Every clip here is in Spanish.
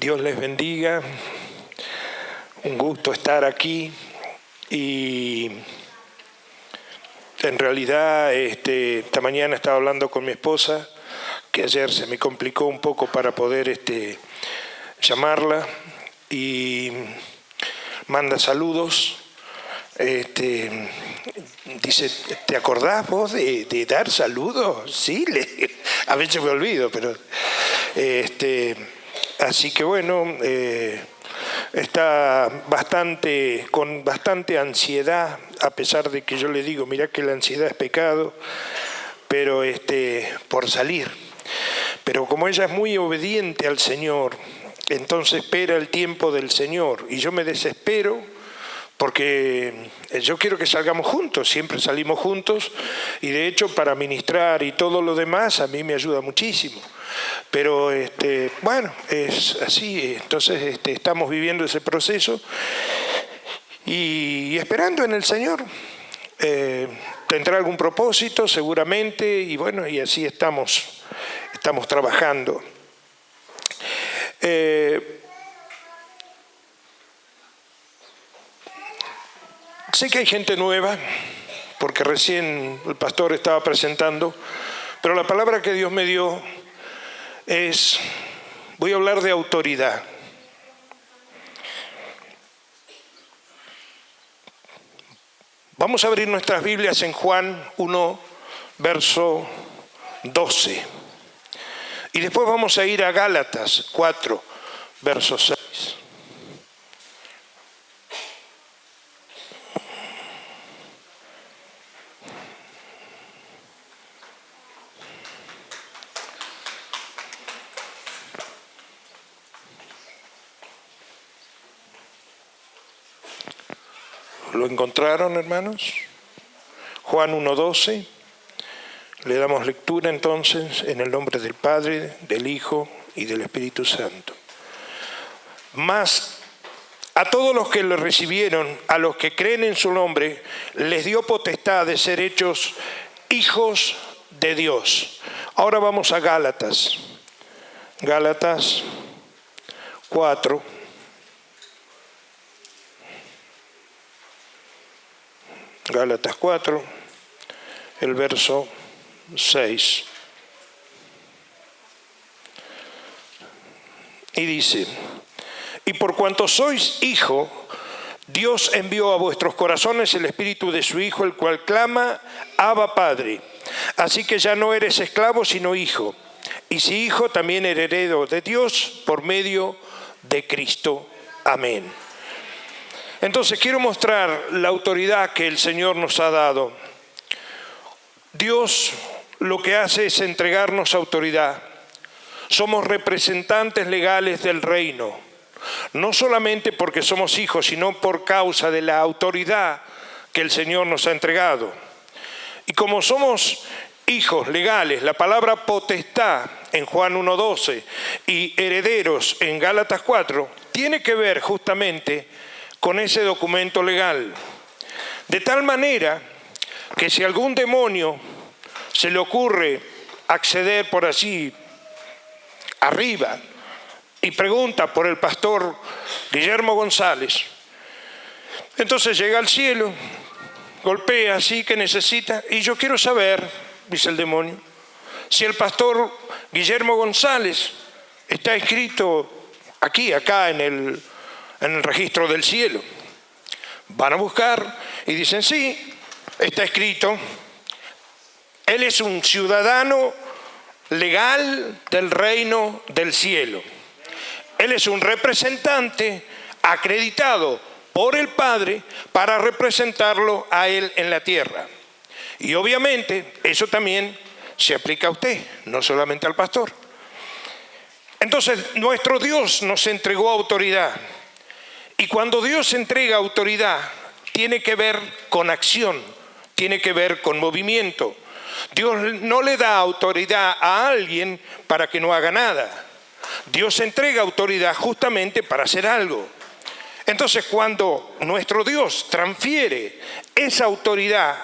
Dios les bendiga. Un gusto estar aquí. Y en realidad esta mañana estaba hablando con mi esposa, que ayer se me complicó un poco para poder llamarla, y manda saludos. Dice, ¿te acordás vos de dar saludos? Sí, a veces me olvido, pero así que bueno, está con bastante ansiedad, a pesar de que yo le digo, mirá que la ansiedad es pecado, pero por salir. Pero como ella es muy obediente al Señor, entonces espera el tiempo del Señor, y yo me desespero porque yo quiero que salgamos juntos, siempre salimos juntos, y de hecho para ministrar y todo lo demás a mí me ayuda muchísimo. Pero bueno, es así, entonces estamos viviendo ese proceso y esperando en el Señor. Tendrá algún propósito seguramente, y bueno, y así estamos trabajando. Sé que hay gente nueva, porque recién el pastor estaba presentando, pero la palabra que Dios me dio voy a hablar de autoridad. Vamos a abrir nuestras Biblias en Juan 1, verso 12. Y después vamos a ir a Gálatas 4, verso 6. ¿Lo encontraron, hermanos? Juan 1:12. Le damos lectura entonces en el nombre del Padre, del Hijo y del Espíritu Santo. Mas a todos los que le recibieron, a los que creen en su nombre, les dio potestad de ser hechos hijos de Dios. Ahora vamos a Gálatas. Gálatas 4. Gálatas 4, el verso 6. Y dice, y por cuanto sois hijo, Dios envió a vuestros corazones el espíritu de su Hijo, el cual clama, Abba Padre. Así que ya no eres esclavo, sino hijo. Y si hijo, también heredero de Dios por medio de Cristo. Amén. Entonces quiero mostrar la autoridad que el Señor nos ha dado. Dios lo que hace es entregarnos autoridad. Somos representantes legales del reino, no solamente porque somos hijos, sino por causa de la autoridad que el Señor nos ha entregado. Y como somos hijos legales, la palabra potestad en Juan 1:12 y herederos en Gálatas 4 tiene que ver justamente con ese documento legal. De tal manera que si algún demonio se le ocurre acceder por allí arriba y pregunta por el pastor Guillermo González, entonces llega al cielo, golpea así que necesita, y yo quiero saber, dice el demonio, si el pastor Guillermo González está escrito acá en el registro del cielo. Van a buscar y dicen, sí, está escrito. Él es un ciudadano legal del reino del cielo. Él es un representante acreditado por el Padre para representarlo a Él en la tierra. Y obviamente eso también se aplica a usted, no solamente al pastor. Entonces nuestro Dios nos entregó autoridad. Y cuando Dios entrega autoridad, tiene que ver con acción, tiene que ver con movimiento. Dios no le da autoridad a alguien para que no haga nada. Dios entrega autoridad justamente para hacer algo. Entonces, cuando nuestro Dios transfiere esa autoridad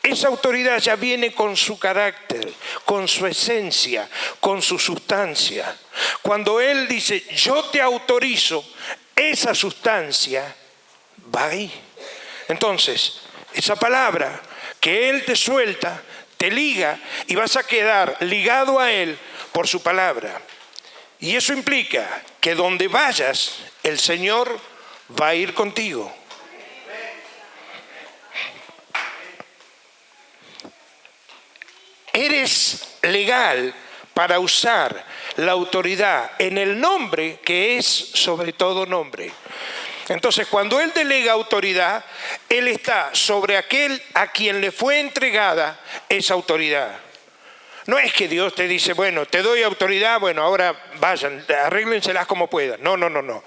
Esa autoridad ya viene con su carácter, con su esencia, con su sustancia. Cuando Él dice, yo te autorizo, esa sustancia va ahí. Entonces, esa palabra que Él te suelta, te liga y vas a quedar ligado a Él por su palabra. Y eso implica que donde vayas, el Señor va a ir contigo. Eres legal para usar la autoridad en el nombre que es sobre todo nombre. Entonces, cuando Él delega autoridad, Él está sobre aquel a quien le fue entregada esa autoridad. No es que Dios te dice, bueno, te doy autoridad, bueno, ahora vayan, arréglenselas como puedan. No.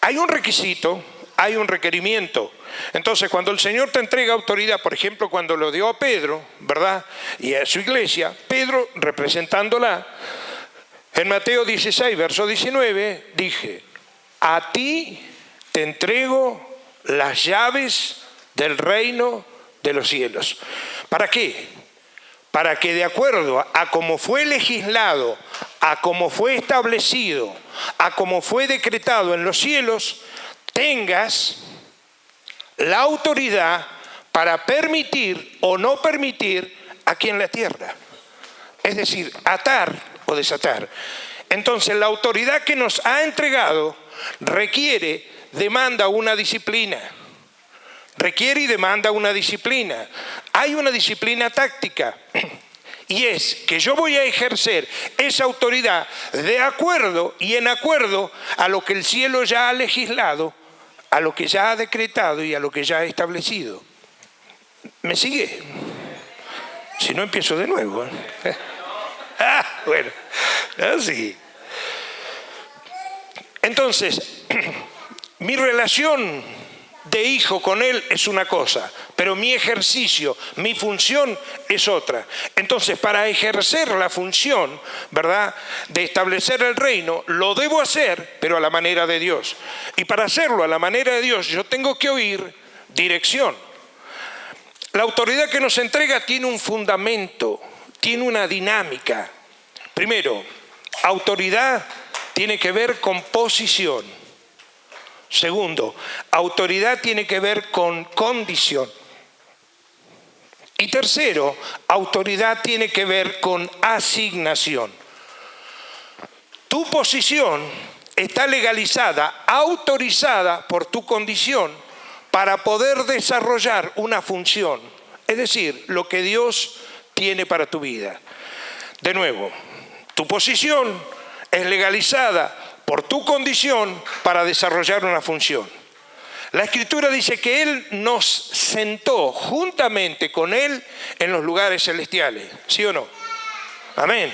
Hay un requisito, hay un requerimiento. Entonces, cuando el Señor te entrega autoridad, por ejemplo, cuando lo dio a Pedro, ¿verdad? Y a su iglesia, Pedro, representándola, en Mateo 16, verso 19, dije, a ti te entrego las llaves del reino de los cielos. ¿Para qué? Para que de acuerdo a cómo fue legislado, a cómo fue establecido, a cómo fue decretado en los cielos, tengas la autoridad para permitir o no permitir aquí en la tierra. Es decir, atar o desatar. Entonces, la autoridad que nos ha entregado demanda una disciplina. Requiere y demanda una disciplina. Hay una disciplina táctica. Y es que yo voy a ejercer esa autoridad de acuerdo y en acuerdo a lo que el cielo ya ha legislado, a lo que ya ha decretado y a lo que ya ha establecido. ¿Me sigue? Si no, empiezo de nuevo. Bueno, así. Entonces, mi relación de hijo con Él es una cosa, pero mi ejercicio, mi función es otra. Entonces, para ejercer la función, ¿verdad?, de establecer el reino, lo debo hacer, pero a la manera de Dios. Y para hacerlo a la manera de Dios, yo tengo que oír dirección. La autoridad que nos entrega tiene un fundamento, tiene una dinámica. Primero, autoridad tiene que ver con posición. Segundo, autoridad tiene que ver con condición. Y tercero, autoridad tiene que ver con asignación. Tu posición está legalizada, autorizada por tu condición para poder desarrollar una función, es decir, lo que Dios tiene para tu vida. De nuevo, tu posición es legalizada por tu condición para desarrollar una función. La Escritura dice que Él nos sentó juntamente con Él en los lugares celestiales, ¿sí o no? Amén.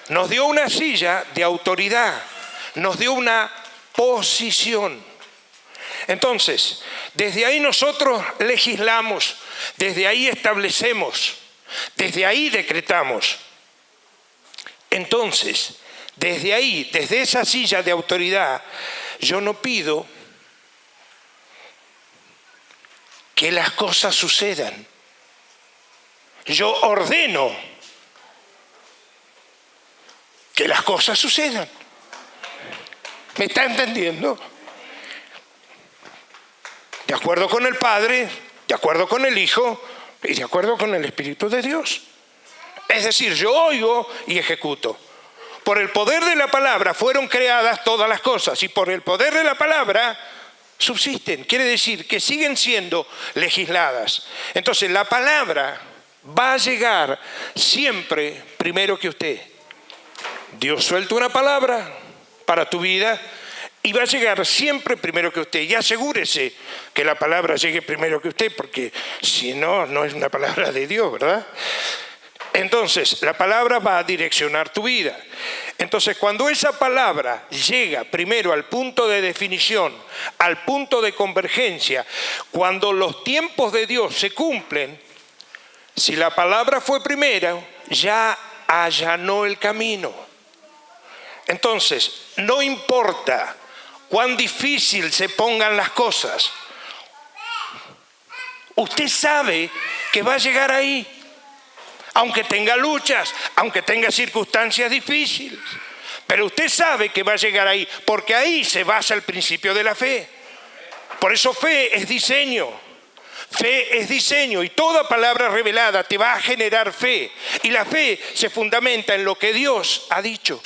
Nos dio una silla de autoridad, nos dio una posición. Entonces, desde ahí nosotros legislamos, desde ahí establecemos, desde ahí decretamos. Entonces, desde ahí, desde esa silla de autoridad, yo no pido que las cosas sucedan. Yo ordeno que las cosas sucedan. ¿Me está entendiendo? De acuerdo con el Padre, de acuerdo con el Hijo y de acuerdo con el Espíritu de Dios. Es decir, yo oigo y ejecuto. Por el poder de la palabra fueron creadas todas las cosas y por el poder de la palabra subsisten. Quiere decir que siguen siendo legisladas. Entonces la palabra va a llegar siempre primero que usted. Dios suelta una palabra para tu vida y va a llegar siempre primero que usted. Y asegúrese que la palabra llegue primero que usted, porque si no, no es una palabra de Dios, ¿verdad? Entonces, la palabra va a direccionar tu vida. Entonces, cuando esa palabra llega primero al punto de definición, al punto de convergencia, cuando los tiempos de Dios se cumplen, si la palabra fue primero, ya allanó el camino. Entonces, no importa cuán difícil se pongan las cosas, usted sabe que va a llegar ahí, aunque tenga luchas, aunque tenga circunstancias difíciles. Pero usted sabe que va a llegar ahí, porque ahí se basa el principio de la fe. Por eso fe es diseño. Fe es diseño y toda palabra revelada te va a generar fe. Y la fe se fundamenta en lo que Dios ha dicho.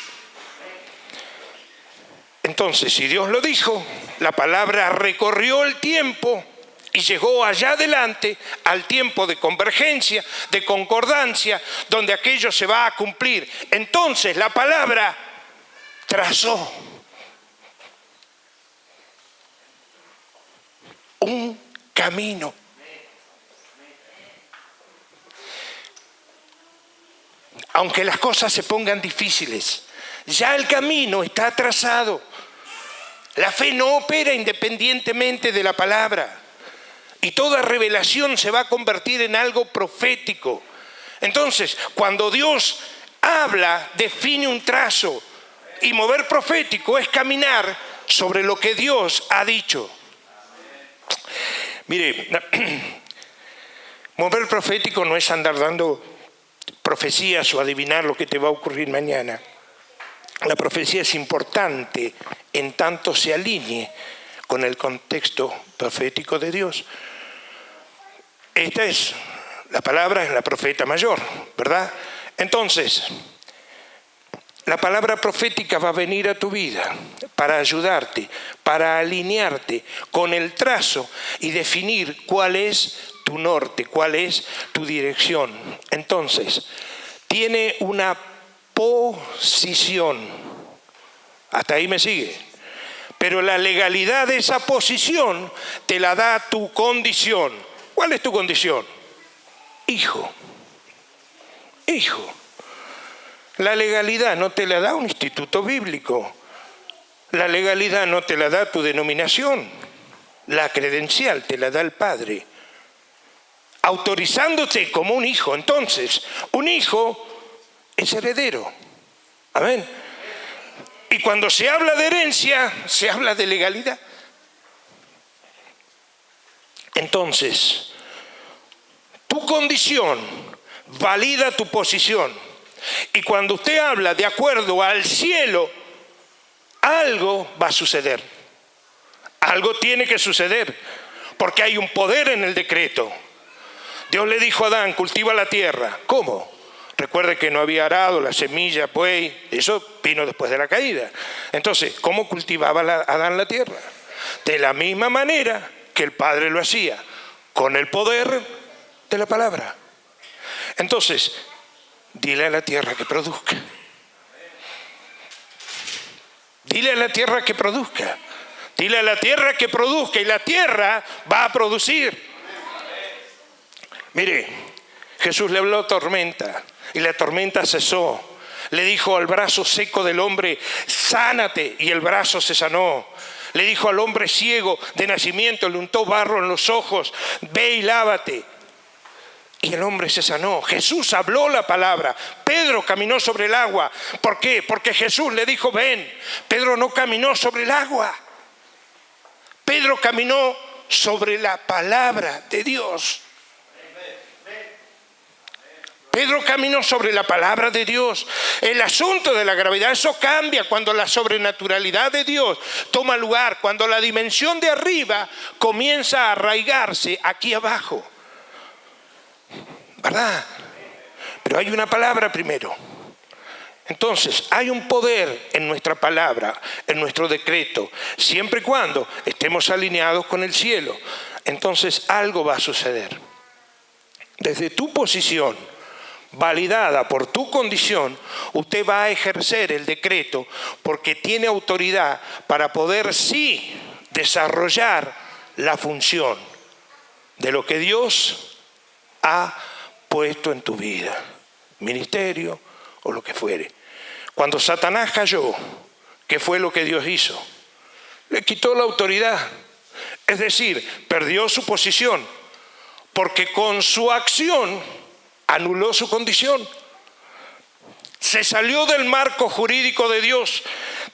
Entonces, si Dios lo dijo, la palabra recorrió el tiempo y llegó allá adelante al tiempo de convergencia, de concordancia, donde aquello se va a cumplir. Entonces la palabra trazó un camino. Aunque las cosas se pongan difíciles, ya el camino está trazado. La fe no opera independientemente de la palabra. Y toda revelación se va a convertir en algo profético. Entonces, cuando Dios habla, define un trazo. Y mover profético es caminar sobre lo que Dios ha dicho. Mire, mover profético no es andar dando profecías o adivinar lo que te va a ocurrir mañana. La profecía es importante en tanto se alinee con el contexto profético de Dios. Esta es la palabra, es la profeta mayor, ¿verdad? Entonces, la palabra profética va a venir a tu vida para ayudarte, para alinearte con el trazo y definir cuál es tu norte, cuál es tu dirección. Entonces, tiene una posición. Hasta ahí me sigue. Pero la legalidad de esa posición te la da tu condición. ¿Cuál es tu condición? Hijo. Hijo. La legalidad no te la da un instituto bíblico. La legalidad no te la da tu denominación. La credencial te la da el Padre, autorizándote como un hijo. Entonces, un hijo es heredero. Amén. Y cuando se habla de herencia, se habla de legalidad. Entonces, tu condición valida tu posición. Y cuando usted habla de acuerdo al cielo, algo va a suceder. Algo tiene que suceder, porque hay un poder en el decreto. Dios le dijo a Adán, cultiva la tierra. ¿Cómo? Recuerde que no había arado, la semilla, pues, eso vino después de la caída. Entonces, ¿cómo cultivaba Adán la tierra? De la misma manera que el Padre lo hacía, con el poder de la palabra. Entonces, dile a la tierra que produzca. Dile a la tierra que produzca. Dile a la tierra que produzca y la tierra va a producir. Mire, Jesús le habló tormenta y la tormenta cesó. Le dijo al brazo seco del hombre, sánate, y el brazo se sanó. Le dijo al hombre ciego de nacimiento, le untó barro en los ojos, ve y lávate. Y el hombre se sanó. Jesús habló la palabra. Pedro caminó sobre el agua. ¿Por qué? Porque Jesús le dijo, ven. Pedro no caminó sobre el agua. Pedro caminó sobre la palabra de Dios. Pedro caminó sobre la palabra de Dios. El asunto de la gravedad, eso cambia cuando la sobrenaturalidad de Dios toma lugar, cuando la dimensión de arriba comienza a arraigarse aquí abajo. ¿Verdad? Pero hay una palabra primero. Entonces, hay un poder en nuestra palabra, en nuestro decreto, siempre y cuando estemos alineados con el cielo. Entonces, algo va a suceder. Desde tu posición, validada por tu condición, usted va a ejercer el decreto porque tiene autoridad para poder, sí, desarrollar la función de lo que Dios ha puesto en tu vida, ministerio o lo que fuere. Cuando Satanás cayó, ¿qué fue lo que Dios hizo? Le quitó la autoridad, es decir, perdió su posición, porque con su acción anuló su condición. Se salió del marco jurídico de Dios,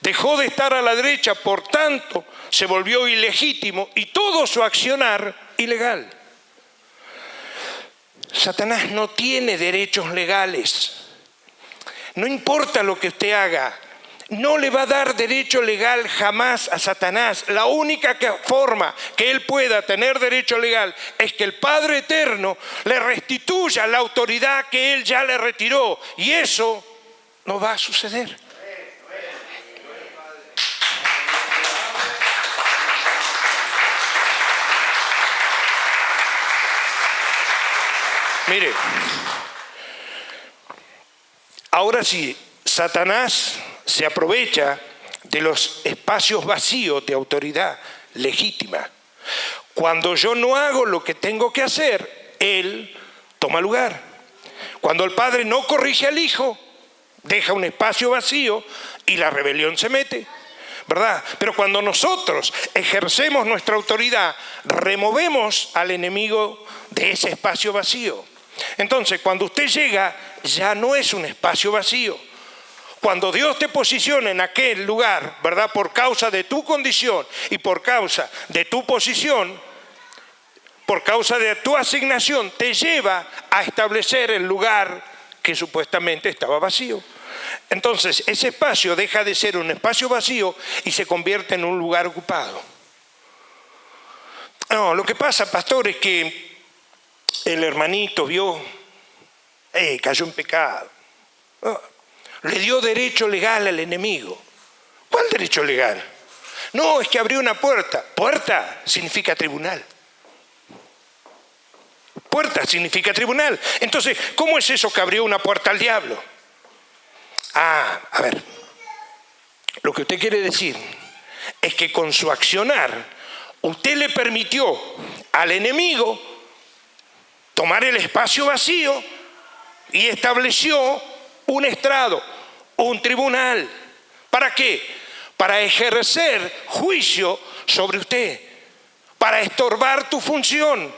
dejó de estar a la derecha, por tanto, se volvió ilegítimo y todo su accionar ilegal. Satanás no tiene derechos legales. No importa lo que usted haga, no le va a dar derecho legal jamás a Satanás. La única forma que él pueda tener derecho legal es que el Padre Eterno le restituya la autoridad que él ya le retiró. Y eso no va a suceder. Mire, ahora sí, Satanás se aprovecha de los espacios vacíos de autoridad legítima. Cuando yo no hago lo que tengo que hacer, él toma lugar. Cuando el padre no corrige al hijo, deja un espacio vacío y la rebelión se mete, ¿verdad? Pero cuando nosotros ejercemos nuestra autoridad, removemos al enemigo de ese espacio vacío. Entonces, cuando usted llega, ya no es un espacio vacío. Cuando Dios te posiciona en aquel lugar, ¿verdad? Por causa de tu condición y por causa de tu posición, por causa de tu asignación, te lleva a establecer el lugar que supuestamente estaba vacío. Entonces, ese espacio deja de ser un espacio vacío y se convierte en un lugar ocupado. No, lo que pasa, pastor, es que el hermanito vio, cayó en pecado. Le dio derecho legal al enemigo. ¿Cuál derecho legal? No, es que abrió una puerta. Puerta significa tribunal. Puerta significa tribunal. Entonces, ¿cómo es eso que abrió una puerta al diablo? A ver, lo que usted quiere decir es que con su accionar, usted le permitió al enemigo tomar el espacio vacío y estableció un estrado, un tribunal. ¿Para qué? Para ejercer juicio sobre usted, para estorbar tu función,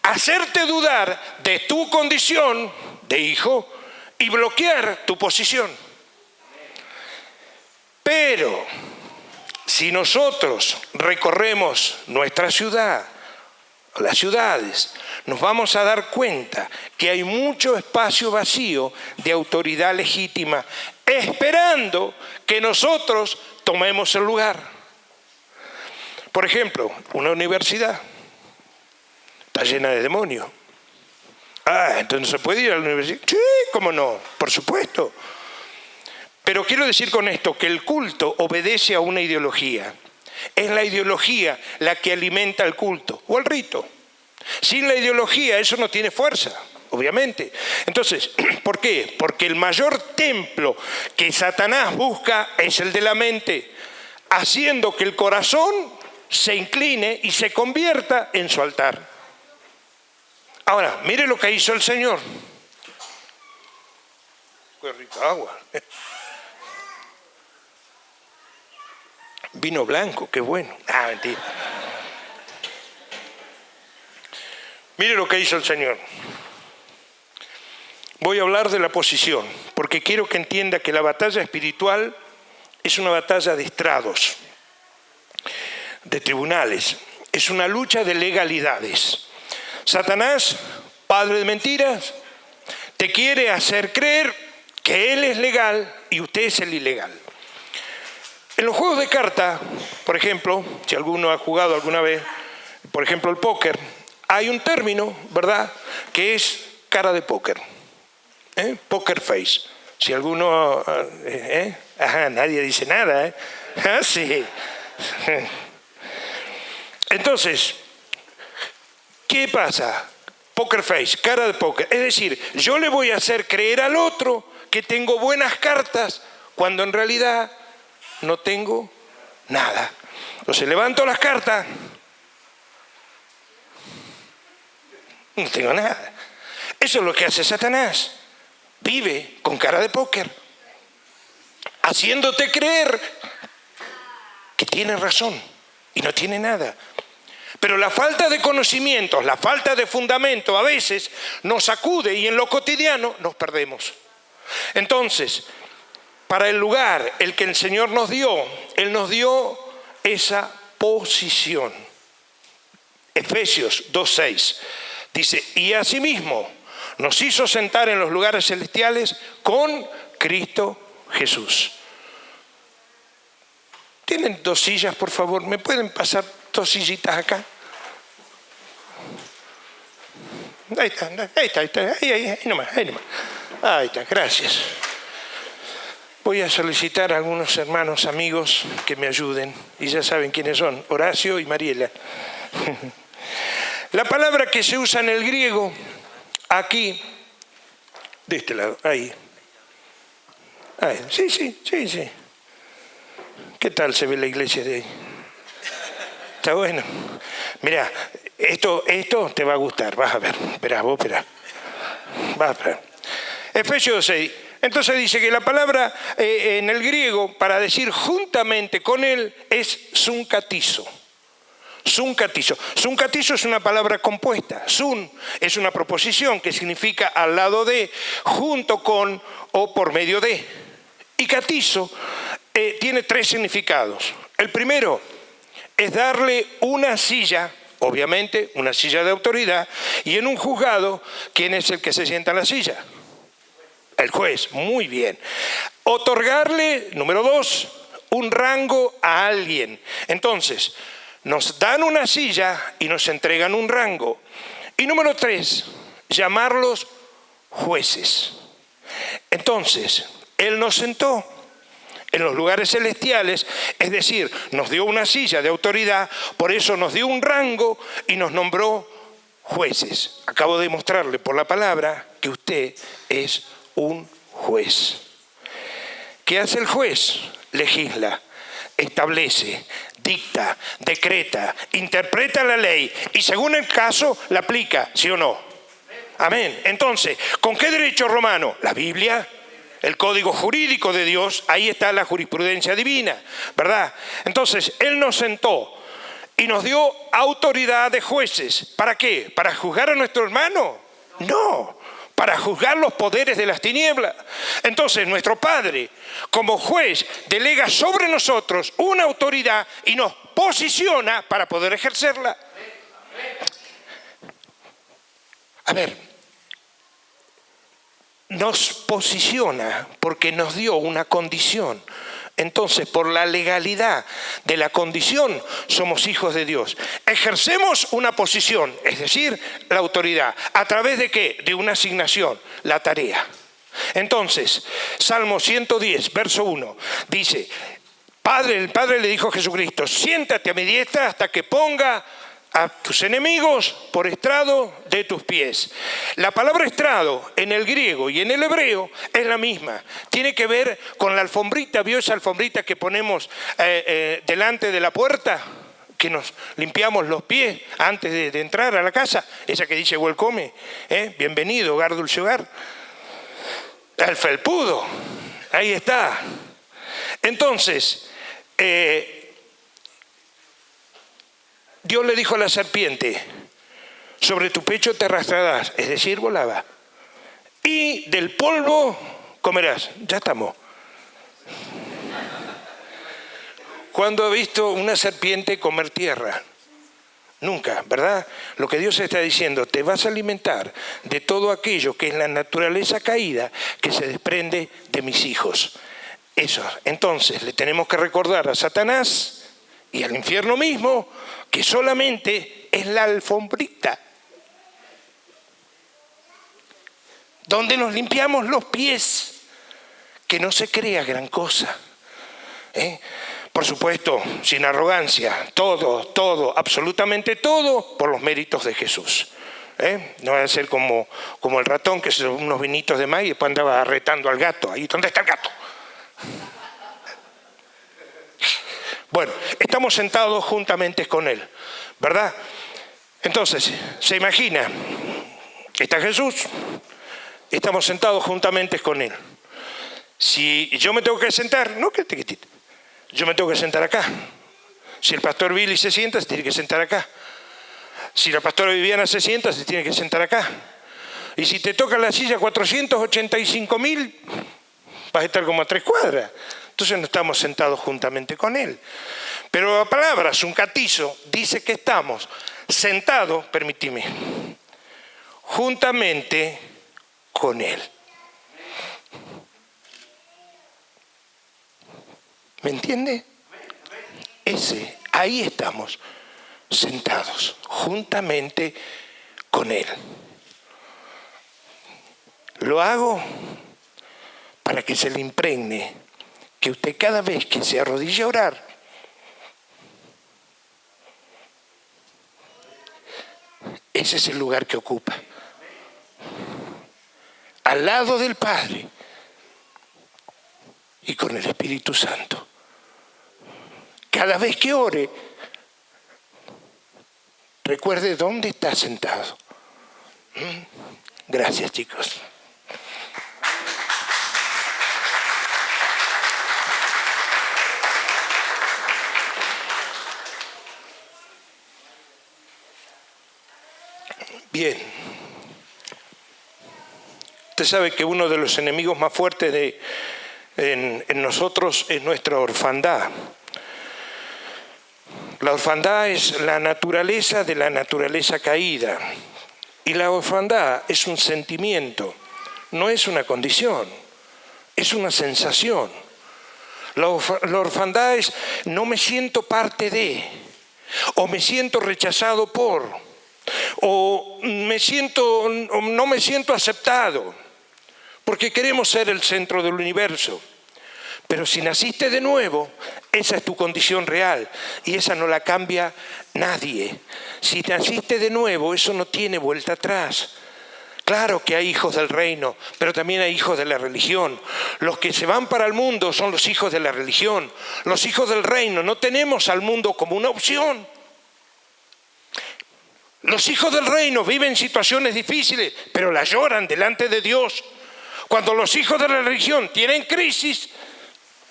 hacerte dudar de tu condición de hijo y bloquear tu posición. Pero si nosotros recorremos nuestra ciudad, las ciudades, nos vamos a dar cuenta que hay mucho espacio vacío de autoridad legítima, esperando que nosotros tomemos el lugar. Por ejemplo, una universidad está llena de demonios. Entonces no se puede ir a la universidad. Sí, ¿cómo no? Por supuesto. Pero quiero decir con esto que el culto obedece a una ideología. Es la ideología la que alimenta el culto o el rito. Sin la ideología eso no tiene fuerza, obviamente. Entonces, ¿por qué? Porque el mayor templo que Satanás busca es el de la mente, haciendo que el corazón se incline y se convierta en su altar. Ahora, mire lo que hizo el Señor. Qué rica agua. Vino blanco, qué bueno. Mentira. Mire lo que hizo el Señor. Voy a hablar de la posición, porque quiero que entienda que la batalla espiritual es una batalla de estrados, de tribunales, es una lucha de legalidades. Satanás, padre de mentiras, te quiere hacer creer que él es legal y usted es el ilegal. En los juegos de carta, por ejemplo, si alguno ha jugado alguna vez, por ejemplo el póker, hay un término, ¿verdad?, que es cara de póker. Poker face. Si alguno... nadie dice nada. Sí. Entonces, ¿qué pasa? Poker face, cara de póker. Es decir, yo le voy a hacer creer al otro que tengo buenas cartas cuando en realidad no tengo nada. Entonces levanto las cartas, no tengo nada. Eso es lo que hace Satanás. Vive con cara de póker, haciéndote creer que tiene razón y no tiene nada. Pero la falta de conocimientos, la falta de fundamento a veces nos sacude y en lo cotidiano nos perdemos. Entonces, para el lugar el que el Señor nos dio, Él nos dio esa posición. Efesios 2:6 dice, y asimismo nos hizo sentar en los lugares celestiales con Cristo Jesús. ¿Tienen 2 sillas, por favor? ¿Me pueden pasar 2 sillitas acá? Ahí está, ahí nomás. Ahí está, gracias. Voy a solicitar a algunos hermanos, amigos, que me ayuden. Y ya saben quiénes son, Horacio y Mariela. La palabra que se usa en el griego, aquí, de este lado, ahí. Sí. ¿Qué tal se ve la iglesia de ahí? Está bueno. Mirá, esto te va a gustar, vas a ver. Esperá. Vas a ver. Efesios 6. Entonces dice que la palabra en el griego para decir juntamente con él es sunkatizo. Sunkatizo es una palabra compuesta. Sun es una proposición que significa al lado de, junto con o por medio de. Y catizo tiene 3 significados. El primero es darle una silla, obviamente una silla de autoridad, y en un juzgado, ¿quién es el que se sienta en la silla? El juez, muy bien. Otorgarle, número 2, un rango a alguien. Entonces, nos dan una silla y nos entregan un rango. Y número 3, llamarlos jueces. Entonces, Él nos sentó en los lugares celestiales, es decir, nos dio una silla de autoridad, por eso nos dio un rango y nos nombró jueces. Acabo de mostrarle por la palabra que usted es un juez. ¿Qué hace el juez? Legisla, establece, dicta, decreta, interpreta la ley y según el caso la aplica, ¿sí o no? Amén. Entonces, ¿con qué derecho romano? La Biblia, el código jurídico de Dios, ahí está la jurisprudencia divina, ¿verdad? Entonces, Él nos sentó y nos dio autoridad de jueces. ¿Para qué? ¿Para juzgar a nuestro hermano? No, para juzgar los poderes de las tinieblas. Entonces, nuestro Padre, como juez, delega sobre nosotros una autoridad y nos posiciona para poder ejercerla. A ver, nos posiciona porque nos dio una condición. Entonces, por la legalidad de la condición, somos hijos de Dios. Ejercemos una posición, es decir, la autoridad. ¿A través de qué? De una asignación, la tarea. Entonces, Salmo 110, verso 1, dice, el Padre le dijo a Jesucristo, siéntate a mi diestra hasta que ponga a tus enemigos por estrado de tus pies. La palabra estrado en el griego y en el hebreo es la misma. Tiene que ver con la alfombrita. ¿Vio esa alfombrita que ponemos delante de la puerta? Que nos limpiamos los pies antes de entrar a la casa. Esa que dice welcome. Bienvenido, hogar, dulce hogar. El felpudo. Ahí está. Entonces, Dios le dijo a la serpiente, sobre tu pecho te arrastrarás, es decir, volaba, y del polvo comerás. Ya estamos. ¿Cuándo ha visto una serpiente comer tierra? Nunca, ¿verdad? Lo que Dios está diciendo, te vas a alimentar de todo aquello que es la naturaleza caída que se desprende de mis hijos. Eso. Entonces, le tenemos que recordar a Satanás y al infierno mismo que solamente es la alfombrita donde nos limpiamos los pies, que no se crea gran cosa. Por supuesto, sin arrogancia, todo, absolutamente todo por los méritos de Jesús. No va a ser como el ratón que se tomó unos vinitos de maíz y después andaba retando al gato. Ahí, ¿dónde está el gato? Bueno, estamos sentados juntamente con Él, ¿verdad? Entonces, se imagina, está Jesús, estamos sentados juntamente con Él. Si yo me tengo que sentar, no que te quites, yo me tengo que sentar acá. Si el pastor Billy se sienta, se tiene que sentar acá. Si la pastora Viviana se sienta, se tiene que sentar acá. Y si te toca la silla 485.000, vas a estar como a 3 cuadras. Entonces no estamos sentados juntamente con Él. Pero la palabra sunkatizo dice que estamos sentados, permíteme, juntamente con Él. ¿Me entiende? Ahí estamos, sentados, juntamente con Él. Lo hago para que se le impregne que usted cada vez que se arrodilla a orar, ese es el lugar que ocupa. Al lado del Padre y con el Espíritu Santo. Cada vez que ore, recuerde dónde está sentado. Gracias, chicos. Bien. Usted sabe que uno de los enemigos más fuertes en nosotros es nuestra orfandad. La orfandad es la naturaleza de la naturaleza caída. Y la orfandad es un sentimiento, no es una condición, es una sensación. La orfandad es no me siento parte de, o me siento rechazado por, o no me siento aceptado, porque queremos ser el centro del universo. Pero si naciste de nuevo, esa es tu condición real y esa no la cambia nadie. Si naciste de nuevo, eso no tiene vuelta atrás. Claro que hay hijos del reino, pero también hay hijos de la religión. Los que se van para el mundo son los hijos de la religión. Los hijos del reino no tenemos al mundo como una opción. Los hijos del reino viven situaciones difíciles, pero las lloran delante de Dios. Cuando los hijos de la religión tienen crisis,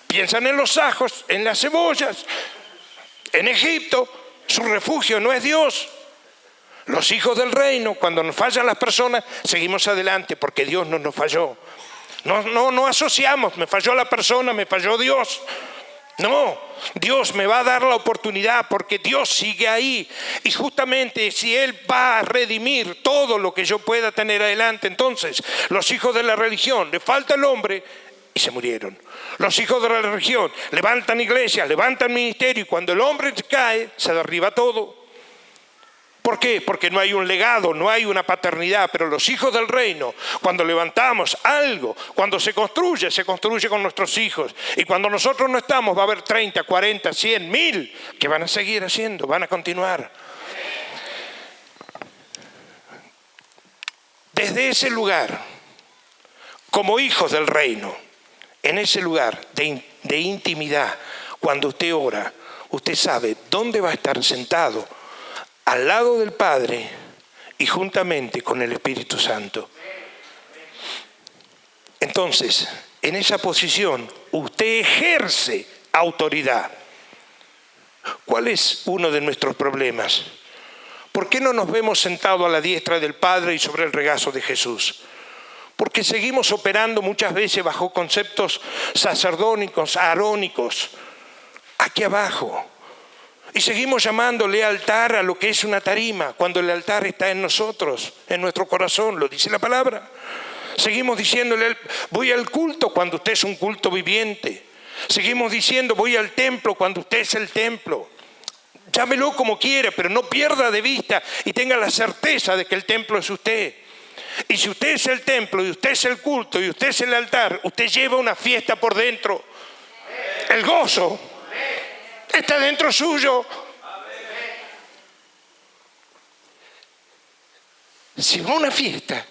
piensan en los ajos, en las cebollas. En Egipto, su refugio no es Dios. Los hijos del reino, cuando nos fallan las personas, seguimos adelante porque Dios no nos falló. No asociamos, me falló la persona, me falló Dios. No, Dios me va a dar la oportunidad porque Dios sigue ahí. Y justamente si Él va a redimir todo lo que yo pueda tener adelante, entonces los hijos de la religión, le falta el hombre y se murieron. Los hijos de la religión levantan iglesias, levantan ministerio y cuando el hombre cae, se derriba todo. ¿Por qué? Porque no hay un legado, no hay una paternidad, pero los hijos del reino, cuando levantamos algo, cuando se construye con nuestros hijos. Y cuando nosotros no estamos, va a haber 30, 40, 100, 1000 que van a seguir haciendo, van a continuar. Desde ese lugar, como hijos del reino, en ese lugar de intimidad, cuando usted ora, usted sabe dónde va a estar sentado, al lado del Padre y juntamente con el Espíritu Santo. Entonces, en esa posición, usted ejerce autoridad. ¿Cuál es uno de nuestros problemas? ¿Por qué no nos vemos sentados a la diestra del Padre y sobre el regazo de Jesús? Porque seguimos operando muchas veces bajo conceptos sacerdónicos, arónicos, aquí abajo. Y seguimos llamándole altar a lo que es una tarima, cuando el altar está en nosotros, en nuestro corazón, lo dice la palabra. Seguimos diciéndole, voy al culto cuando usted es un culto viviente. Seguimos diciendo, voy al templo cuando usted es el templo. Llámelo como quiera, pero no pierda de vista y tenga la certeza de que el templo es usted. Y si usted es el templo, y usted es el culto, y usted es el altar, usted lleva una fiesta por dentro. El gozo está dentro suyo. Si va a una fiesta,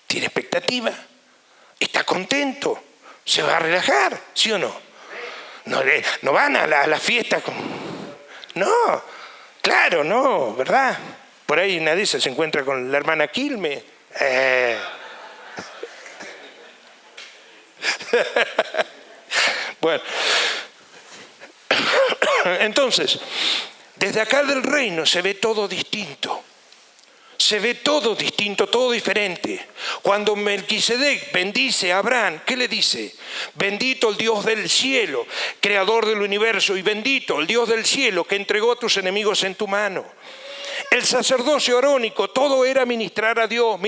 tiene expectativa, está contento, se va a relajar, ¿sí o no? No van a la fiesta con... No, claro, no, ¿verdad? Por ahí una de esas se encuentra con la hermana Quilme. Bueno, entonces, desde acá del reino se ve todo distinto. Se ve todo distinto, todo diferente. Cuando Melquisedec bendice a Abraham, ¿qué le dice? Bendito el Dios del cielo, creador del universo, y bendito el Dios del cielo que entregó a tus enemigos en tu mano. El sacerdocio arónico, todo era ministrar a Dios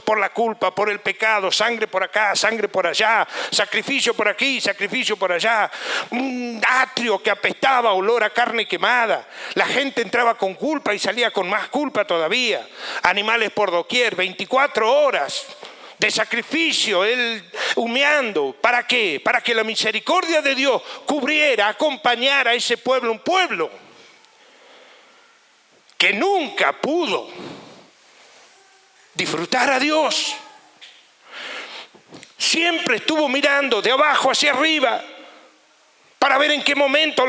por la culpa, por el pecado, sangre por acá, sangre por allá, sacrificio por aquí, sacrificio por allá, un atrio que apestaba, olor a carne quemada. La gente entraba con culpa y salía con más culpa todavía. Animales por doquier, 24 horas de sacrificio, él humeando. ¿Para qué? Para que la misericordia de Dios cubriera, acompañara a ese pueblo, un pueblo que nunca pudo disfrutar a Dios. Siempre estuvo mirando de abajo hacia arriba para ver en qué momento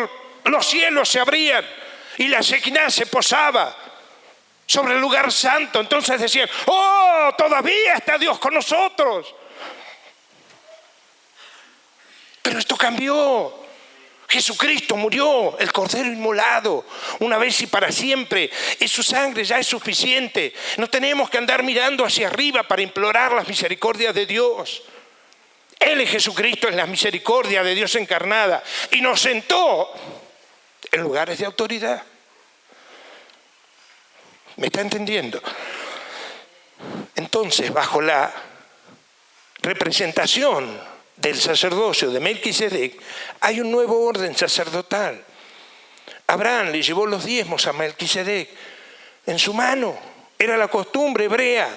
los cielos se abrían y la Shekinah se posaba sobre el lugar santo. Entonces decían: ¡oh, todavía está Dios con nosotros! Pero esto cambió. Jesucristo murió, el Cordero inmolado, una vez y para siempre. Y su sangre ya es suficiente. No tenemos que andar mirando hacia arriba para implorar las misericordias de Dios. Él es Jesucristo, es la misericordia de Dios encarnada. Y nos sentó en lugares de autoridad. ¿Me está entendiendo? Entonces, bajo la representación del sacerdocio de Melquisedec, hay un nuevo orden sacerdotal. Abraham le llevó los diezmos a Melquisedec en su mano. Era la costumbre hebrea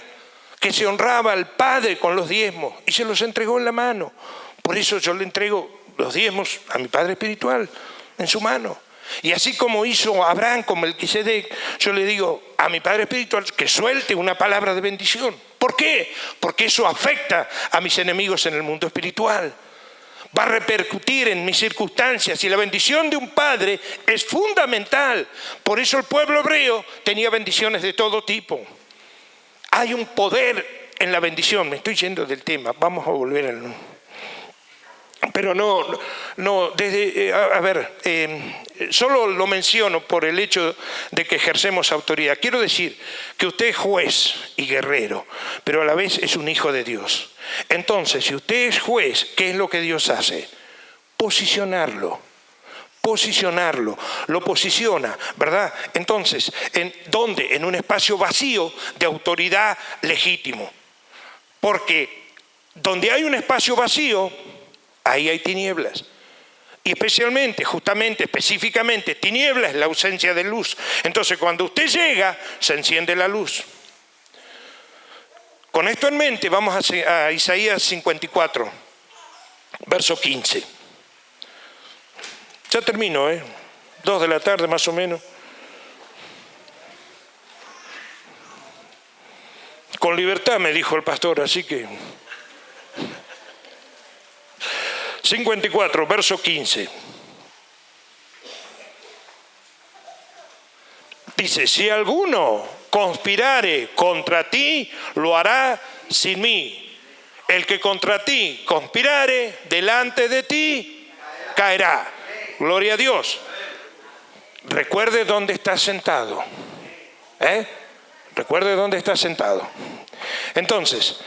que se honraba al padre con los diezmos y se los entregó en la mano. Por eso yo le entrego los diezmos a mi padre espiritual en su mano. Y así como hizo Abraham con Melquisedec, yo le digo a mi padre espiritual que suelte una palabra de bendición. ¿Por qué? Porque eso afecta a mis enemigos en el mundo espiritual. Va a repercutir en mis circunstancias y la bendición de un padre es fundamental. Por eso el pueblo hebreo tenía bendiciones de todo tipo. Hay un poder en la bendición. Me estoy yendo del tema, vamos a volver al... Pero solo lo menciono por el hecho de que ejercemos autoridad. Quiero decir que usted es juez y guerrero, pero a la vez es un hijo de Dios. Entonces, si usted es juez, ¿qué es lo que Dios hace? Posicionarlo, lo posiciona, ¿verdad? Entonces, ¿dónde? En un espacio vacío de autoridad legítimo. Porque donde hay un espacio vacío, ahí hay tinieblas. Y especialmente, justamente, específicamente, tinieblas es la ausencia de luz. Entonces, cuando usted llega, se enciende la luz. Con esto en mente, vamos a Isaías 54, verso 15. Ya termino, 2 de la tarde más o menos. Con libertad, me dijo el pastor, así que... 54, verso 15. Dice: si alguno conspirare contra ti, lo hará sin mí. El que contra ti conspirare, delante de ti caerá. Gloria a Dios. Recuerde dónde está sentado. Recuerde dónde está sentado. Entonces,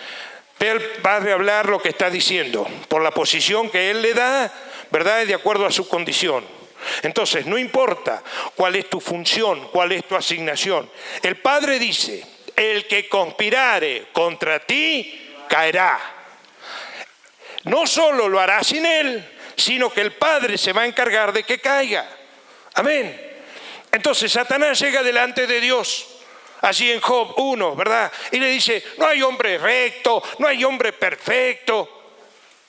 él va a hablar lo que está diciendo, por la posición que él le da, ¿verdad? De acuerdo a su condición. Entonces, no importa cuál es tu función, cuál es tu asignación. El Padre dice: el que conspirare contra ti, caerá. No solo lo hará sin él, sino que el Padre se va a encargar de que caiga. Amén. Entonces, Satanás llega delante de Dios. Allí en Job 1, ¿verdad? Y le dice: no hay hombre recto, no hay hombre perfecto.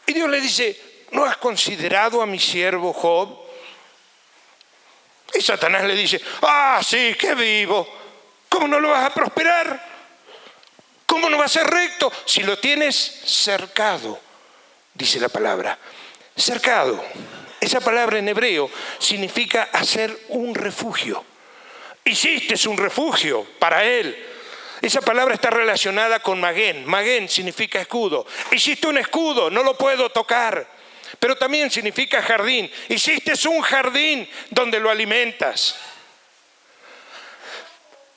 Y Dios le dice: ¿no has considerado a mi siervo Job? Y Satanás le dice: sí, que vivo. ¿Cómo no lo vas a prosperar? ¿Cómo no va a ser recto? Si lo tienes cercado, dice la palabra. Cercado. Esa palabra en hebreo significa hacer un refugio. Hiciste un refugio para él. Esa palabra está relacionada con magén. Magén significa escudo. Hiciste un escudo, no lo puedo tocar. Pero también significa jardín. Hiciste un jardín donde lo alimentas.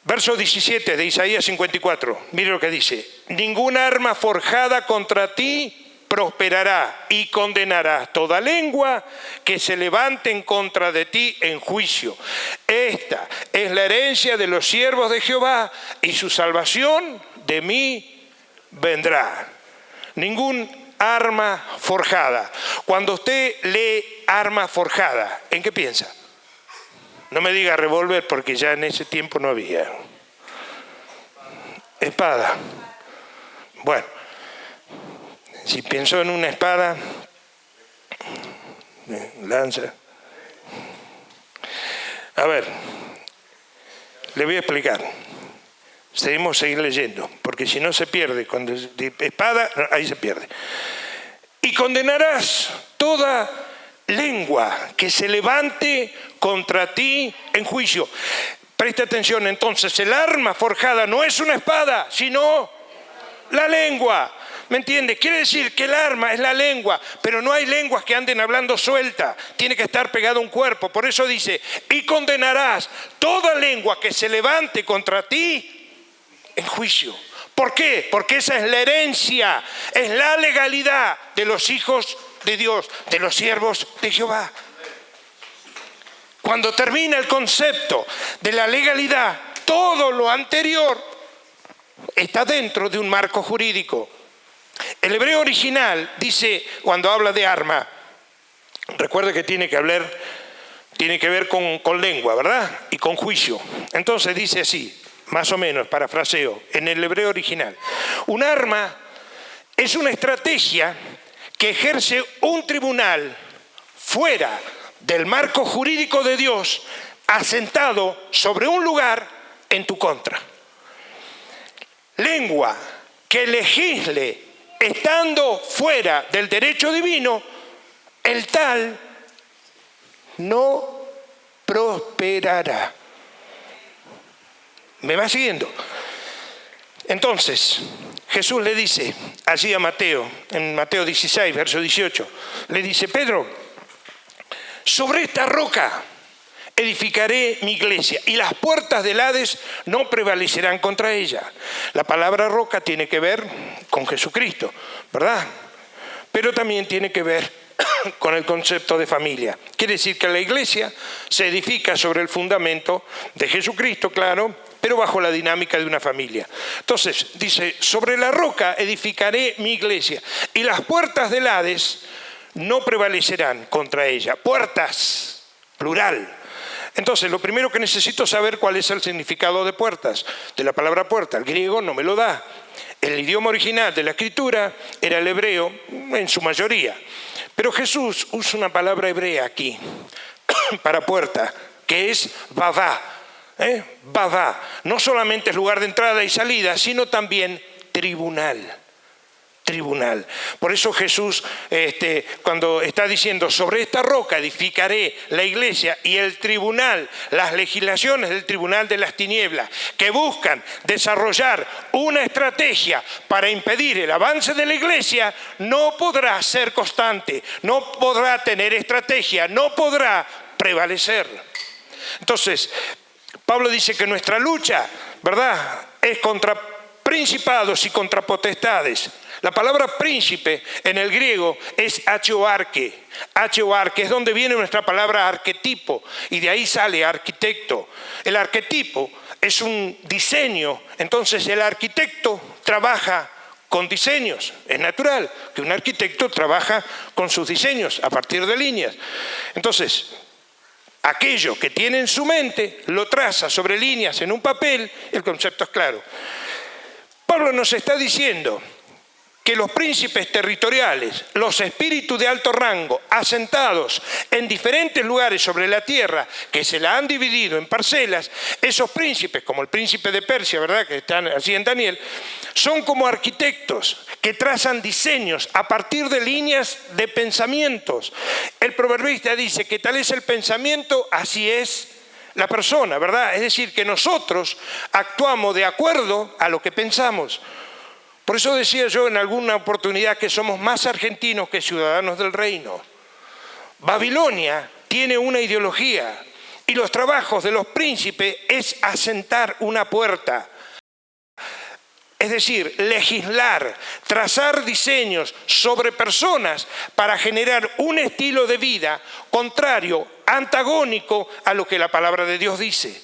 Verso 17 de Isaías 54. Mire lo que dice: ninguna arma forjada contra ti prosperará y condenarás toda lengua que se levante en contra de ti en juicio. Esta es la herencia de los siervos de Jehová y su salvación de mí vendrá. Ningún arma forjada. Cuando usted lee arma forjada, ¿en qué piensa? No me diga revólver porque ya en ese tiempo no había. Espada. Bueno, si pienso en una espada, lanza. A ver, le voy a explicar. Seguir leyendo, porque si no se pierde. Cuando espada, ahí se pierde. Y condenarás toda lengua que se levante contra ti en juicio. Presta atención, entonces, el arma forjada no es una espada, sino la lengua. ¿Me entiende? Quiere decir que el arma es la lengua, pero no hay lenguas que anden hablando suelta. Tiene que estar pegado a un cuerpo. Por eso dice, y condenarás toda lengua que se levante contra ti en juicio. ¿Por qué? Porque esa es la herencia, es la legalidad de los hijos de Dios, de los siervos de Jehová. Cuando termina el concepto de la legalidad, todo lo anterior está dentro de un marco jurídico. El hebreo original dice, cuando habla de arma, recuerda que tiene que ver con lengua, ¿verdad? Y con juicio. Entonces dice así, más o menos, parafraseo, en el hebreo original. Un arma es una estrategia que ejerce un tribunal fuera del marco jurídico de Dios, asentado sobre un lugar en tu contra. Lengua que legisle estando fuera del derecho divino, el tal no prosperará. ¿Me va siguiendo? Entonces, Jesús le dice allí a Mateo, en Mateo 16, verso 18, le dice, Pedro, sobre esta roca edificaré mi iglesia y las puertas del Hades no prevalecerán contra ella. La palabra roca tiene que ver con Jesucristo, ¿verdad? Pero también tiene que ver con el concepto de familia. Quiere decir que la iglesia se edifica sobre el fundamento de Jesucristo, claro, pero bajo la dinámica de una familia. Entonces, dice, sobre la roca edificaré mi iglesia y las puertas del Hades no prevalecerán contra ella. Puertas, plural. Entonces, lo primero que necesito saber cuál es el significado de puertas, de la palabra puerta. El griego no me lo da. El idioma original de la escritura era el hebreo en su mayoría. Pero Jesús usa una palabra hebrea aquí, para puerta, que es bavá. Bavá. No solamente es lugar de entrada y salida, sino también tribunal. Tribunal. Por eso Jesús, cuando está diciendo, sobre esta roca edificaré la iglesia y el tribunal, las legislaciones del tribunal de las tinieblas, que buscan desarrollar una estrategia para impedir el avance de la iglesia, no podrá ser constante, no podrá tener estrategia, no podrá prevalecer. Entonces, Pablo dice que nuestra lucha, ¿verdad?, es contra principados y contra potestades. La palabra príncipe en el griego es arche. Arche es donde viene nuestra palabra arquetipo y de ahí sale arquitecto. El arquetipo es un diseño, entonces el arquitecto trabaja con diseños. Es natural que un arquitecto trabaja con sus diseños a partir de líneas. Entonces, aquello que tiene en su mente lo traza sobre líneas en un papel, el concepto es claro. Pablo nos está diciendo que los príncipes territoriales, los espíritus de alto rango, asentados en diferentes lugares sobre la tierra, que se la han dividido en parcelas, esos príncipes, como el príncipe de Persia, ¿verdad?, que están así en Daniel, son como arquitectos que trazan diseños a partir de líneas de pensamientos. El proverbista dice que tal es el pensamiento, así es la persona, ¿verdad? Es decir, que nosotros actuamos de acuerdo a lo que pensamos. Por eso decía yo en alguna oportunidad que somos más argentinos que ciudadanos del reino. Babilonia tiene una ideología y los trabajos de los príncipes es asentar una puerta. Es decir, legislar, trazar diseños sobre personas para generar un estilo de vida contrario, antagónico a lo que la palabra de Dios dice.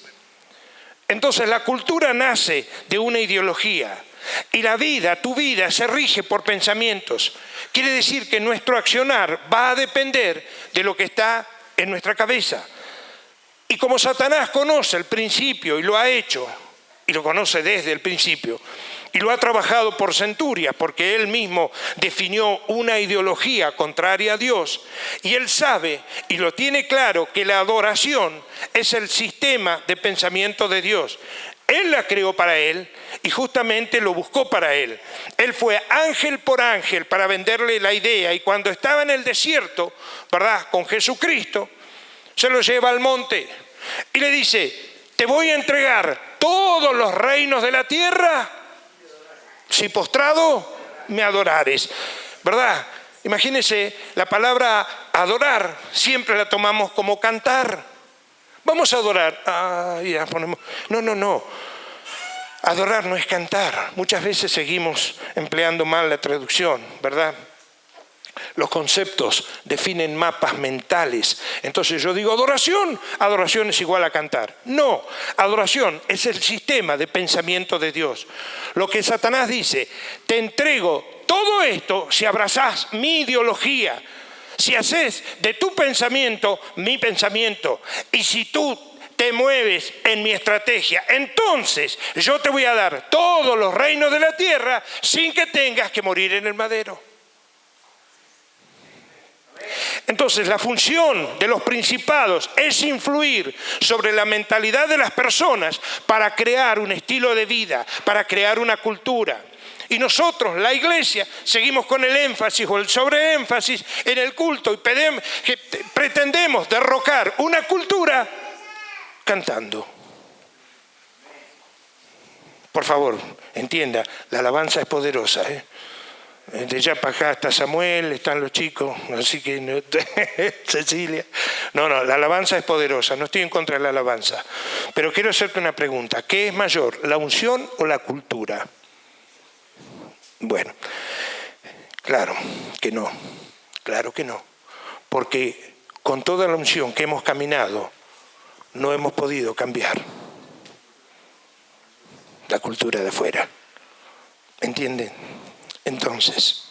Entonces la cultura nace de una ideología y la vida, tu vida, se rige por pensamientos. Quiere decir que nuestro accionar va a depender de lo que está en nuestra cabeza. Y como Satanás conoce el principio y lo ha hecho, y lo conoce desde el principio, y lo ha trabajado por centurias, porque él mismo definió una ideología contraria a Dios, y él sabe y lo tiene claro que la adoración es el sistema de pensamiento de Dios. Él la creó para él y justamente lo buscó para él. Él fue ángel por ángel para venderle la idea, y cuando estaba en el desierto, ¿verdad?, con Jesucristo, se lo lleva al monte y le dice: te voy a entregar todos los reinos de la tierra si postrado me adorares, ¿verdad? Imagínense, la palabra adorar siempre la tomamos como cantar. Vamos a adorar. Ya ponemos. No. Adorar no es cantar. Muchas veces seguimos empleando mal la traducción, ¿verdad? Los conceptos definen mapas mentales. Entonces yo digo adoración es igual a cantar. No, adoración es el sistema de pensamiento de Dios. Lo que Satanás dice: te entrego todo esto si abrazás mi ideología, si haces de tu pensamiento mi pensamiento, y si tú te mueves en mi estrategia, entonces yo te voy a dar todos los reinos de la tierra sin que tengas que morir en el madero. Entonces la función de los principados es influir sobre la mentalidad de las personas para crear un estilo de vida, para crear una cultura. Y nosotros, la iglesia, seguimos con el énfasis o el sobreénfasis en el culto y pretendemos derrocar una cultura cantando. Por favor, entienda, la alabanza es poderosa, De allá para acá está Samuel, están los chicos, así que Cecilia. No, la alabanza es poderosa, no estoy en contra de la alabanza. Pero quiero hacerte una pregunta: ¿qué es mayor, la unción o la cultura? Bueno, claro que no, porque con toda la unción que hemos caminado, no hemos podido cambiar la cultura de afuera. ¿Entienden? Entonces,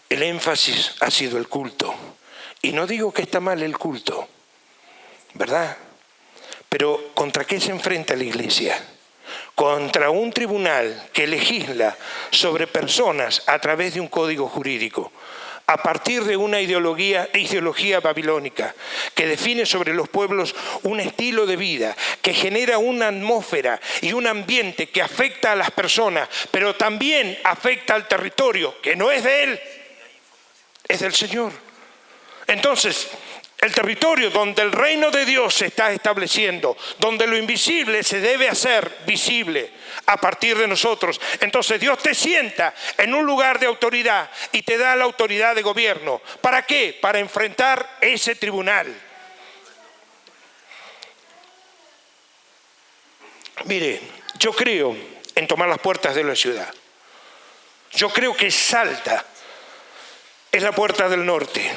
el énfasis ha sido el culto. Y no digo que está mal el culto, ¿verdad? Pero ¿contra qué se enfrenta la iglesia? Contra un tribunal que legisla sobre personas a través de un código jurídico, a partir de una ideología babilónica que define sobre los pueblos un estilo de vida, que genera una atmósfera y un ambiente que afecta a las personas, pero también afecta al territorio, que no es de él, es del Señor. Entonces, el territorio donde el reino de Dios se está estableciendo, donde lo invisible se debe hacer visible a partir de nosotros. Entonces Dios te sienta en un lugar de autoridad y te da la autoridad de gobierno. ¿Para qué? Para enfrentar ese tribunal. Mire, yo creo en tomar las puertas de la ciudad. Yo creo que Salta es la puerta del norte.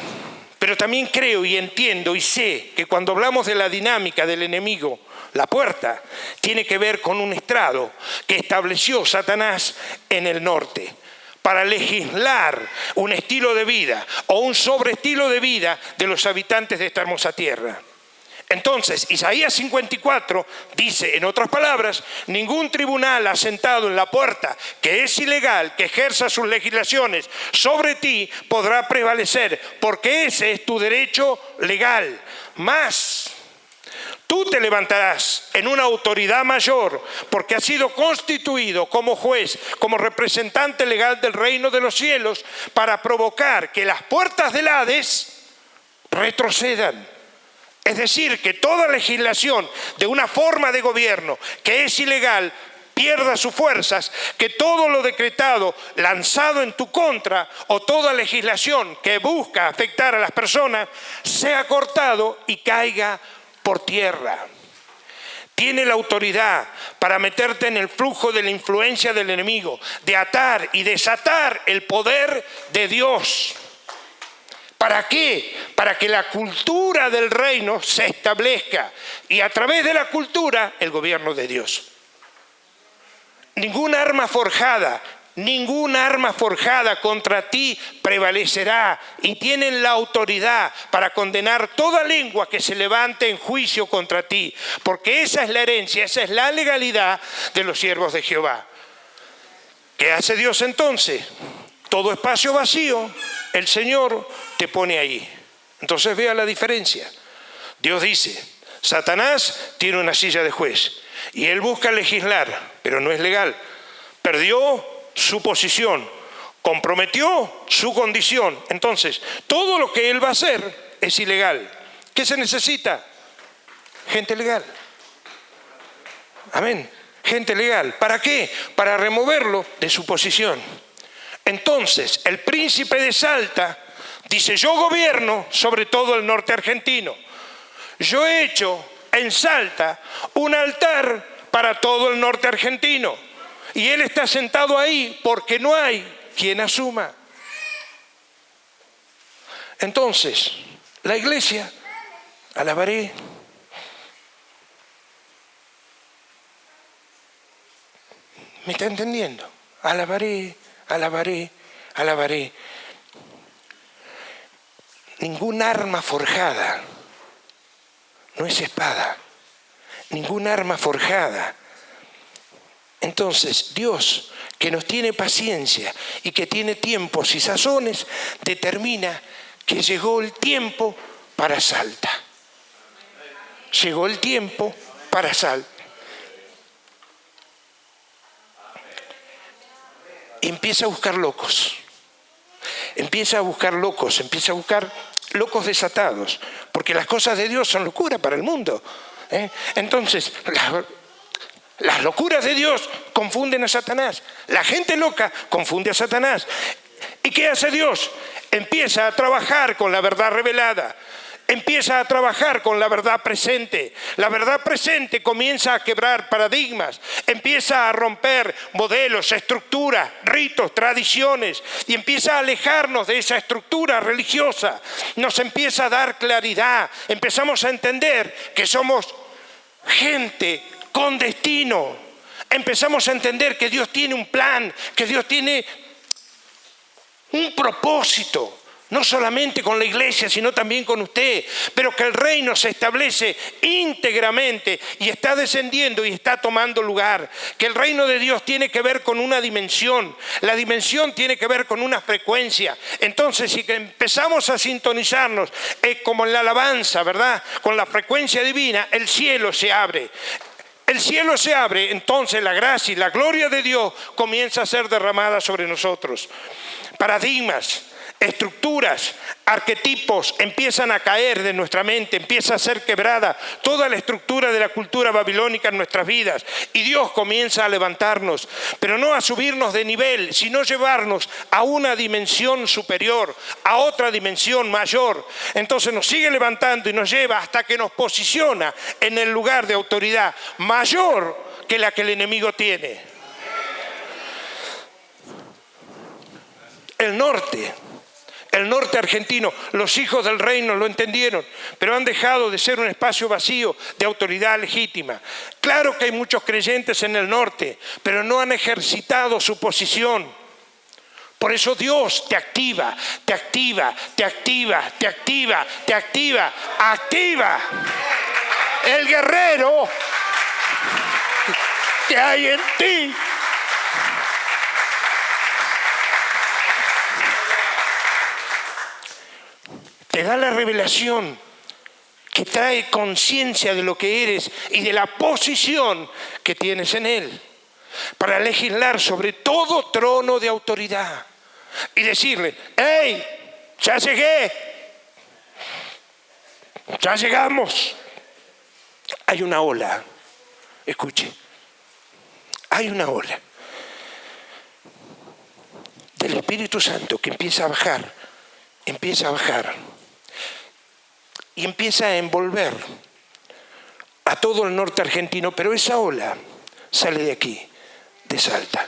Pero también creo y entiendo y sé que cuando hablamos de la dinámica del enemigo, la puerta tiene que ver con un estrado que estableció Satanás en el norte para legislar un estilo de vida o un sobreestilo de vida de los habitantes de esta hermosa tierra. Entonces, Isaías 54 dice, en otras palabras: ningún tribunal asentado en la puerta que es ilegal, que ejerza sus legislaciones sobre ti, podrá prevalecer, porque ese es tu derecho legal. Mas tú te levantarás en una autoridad mayor, porque has sido constituido como juez, como representante legal del reino de los cielos, para provocar que las puertas del Hades retrocedan. Es decir, que toda legislación de una forma de gobierno que es ilegal pierda sus fuerzas, que todo lo decretado, lanzado en tu contra, o toda legislación que busca afectar a las personas, sea cortado y caiga por tierra. tiene la autoridad para meterte en el flujo de la influencia del enemigo, de atar y desatar el poder de Dios. ¿Para qué? Para que la cultura del reino se establezca y a través de la cultura el gobierno de Dios. Ningún arma forjada contra ti prevalecerá, y tienen la autoridad para condenar toda lengua que se levante en juicio contra ti, porque esa es la herencia, esa es la legalidad de los siervos de Jehová. ¿Qué hace Dios entonces? Todo espacio vacío, el Señor te pone ahí. Entonces vea la diferencia. Dios dice, Satanás tiene una silla de juez y él busca legislar, pero no es legal. Perdió su posición, comprometió su condición. Entonces, todo lo que él va a hacer es ilegal. ¿Qué se necesita? Gente legal. Amén. Gente legal. ¿Para qué? Para removerlo de su posición. Entonces, el príncipe de Salta dice, yo gobierno sobre todo el norte argentino. Yo he hecho en Salta un altar para todo el norte argentino. Y él está sentado ahí porque no hay quien asuma. Entonces, la iglesia, alabaré. ¿Me está entendiendo? Alabaré, alabaré, alabaré. Ningún arma forjada no es espada. Ningún arma forjada. Entonces, Dios, que nos tiene paciencia y que tiene tiempos y sazones, determina que llegó el tiempo para Salta. Llegó el tiempo para Salta. Empieza a buscar locos. Empieza a buscar locos, empieza a buscar locos desatados, porque las cosas de Dios son locura para el mundo. Entonces, las locuras de Dios confunden a Satanás. La gente loca confunde a Satanás. ¿Y qué hace Dios? Empieza a trabajar con la verdad revelada. Empieza a trabajar con la verdad presente. La verdad presente comienza a quebrar paradigmas, empieza a romper modelos, estructuras, ritos, tradiciones, y empieza a alejarnos de esa estructura religiosa. Nos empieza a dar claridad. Empezamos a entender que somos gente con destino. Empezamos a entender que Dios tiene un plan, que Dios tiene un propósito. No solamente con la iglesia, sino también con usted. Pero que el reino se establece íntegramente y está descendiendo y está tomando lugar. Que el reino de Dios tiene que ver con una dimensión. La dimensión tiene que ver con una frecuencia. Entonces, si empezamos a sintonizarnos como en la alabanza, ¿verdad? Con la frecuencia divina, el cielo se abre. El cielo se abre, entonces la gracia y la gloria de Dios comienza a ser derramada sobre nosotros. Paradigmas, estructuras, arquetipos empiezan a caer de nuestra mente, empieza a ser quebrada toda la estructura de la cultura babilónica en nuestras vidas, y Dios comienza a levantarnos, pero no a subirnos de nivel, sino llevarnos a una dimensión superior, a otra dimensión mayor. Entonces nos sigue levantando y nos lleva hasta que nos posiciona en el lugar de autoridad mayor que la que el enemigo tiene. El norte argentino, los hijos del reino lo entendieron, pero han dejado de ser un espacio vacío de autoridad legítima. Claro que hay muchos creyentes en el norte, pero no han ejercitado su posición. Por eso Dios te activa, te activa, te activa, te activa, te activa, activa. El guerrero que hay en ti. Te da la revelación que trae conciencia de lo que eres y de la posición que tienes en Él, para legislar sobre todo trono de autoridad y decirle: ¡hey! ¡Ya llegué! ¡Ya llegamos! Hay una ola, escuche, hay una ola del Espíritu Santo que empieza a bajar y empieza a envolver a todo el norte argentino, pero esa ola sale de aquí, de Salta.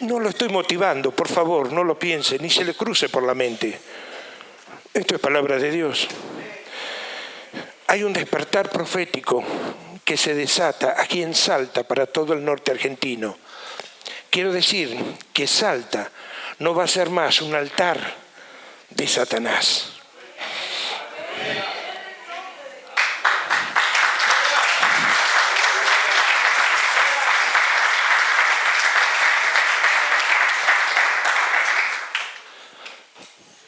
No lo estoy motivando, por favor, no lo piense, ni se le cruce por la mente. Esto es palabra de Dios. Hay un despertar profético que se desata aquí en Salta para todo el norte argentino. Quiero decir que Salta no va a ser más un altar de Satanás.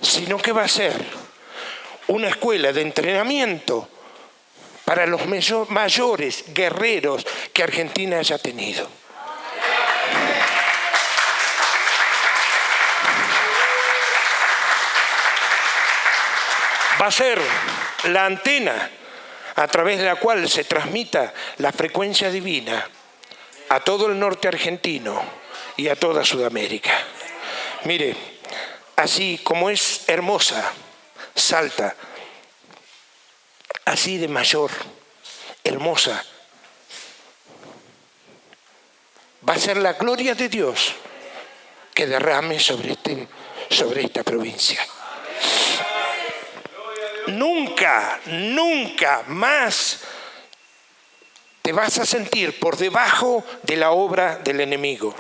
Sino que va a ser una escuela de entrenamiento para los mayores guerreros que Argentina haya tenido. Va a ser la antena a través de la cual se transmita la frecuencia divina a todo el norte argentino y a toda Sudamérica. Mire, así como es hermosa Salta, así de mayor, hermosa, va a ser la gloria de Dios que derrame sobre esta provincia. Nunca, nunca más te vas a sentir por debajo de la obra del enemigo.